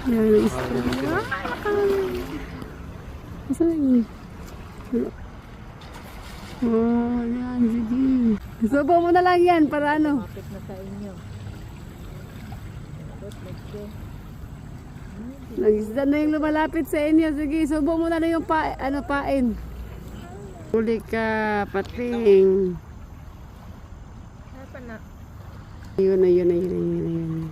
Yan ang isa. Saan yun? Oh, yan, sige. Subo mo na lang yan para ano. Kapit na sa inyo. Nag-isda na yung lumalapit sa inyo. Sige, subo mo na lang yung pain. Huli ka, pating. Hapa na. Yun na, yun na, yun na, yun na, yun na.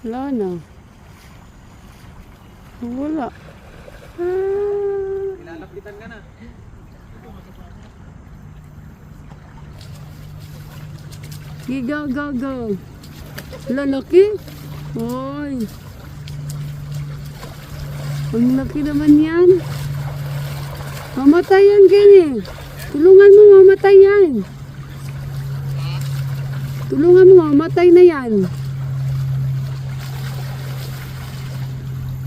Wala na. Wala. Ilalapitan ka na. Sige, go, go, go. Lalaki? Hoy. Ang laki naman yan. Mamatay yan, Kenny. Tulungan mo, mamatay yan. Tulungan mo, mamatay na yan.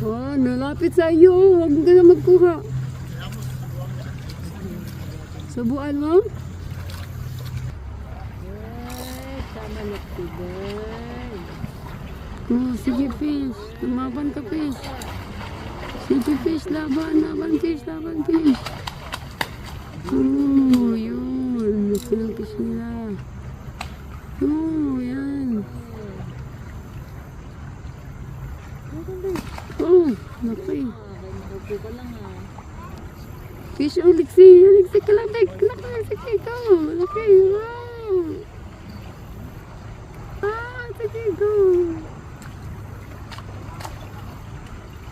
Oh, nalapit sa iyo. Huwag ka na magkuha. Subuan mo? Yes, sama nagtibay. Oh, sige, fish. Lumaban ka, fish. Sige, fish. Laban, laban, fish. Laban, fish. Oh, yun. Laki ng fish nila. Oh, yan. Oh, laki. Mahupo ka lang ha. Fish, oh, liksi. Liksi ka lang, Dek. Laki, sige, ito. Laki, wow. Ah, sige, go.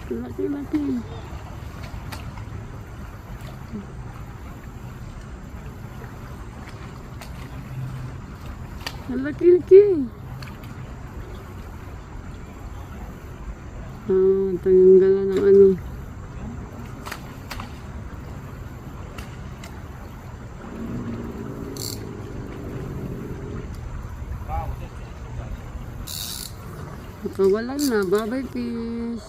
Laki, laki. Laki, laki. Ah, tanggalan ng ano. Nakawalan na, bye-bye fish.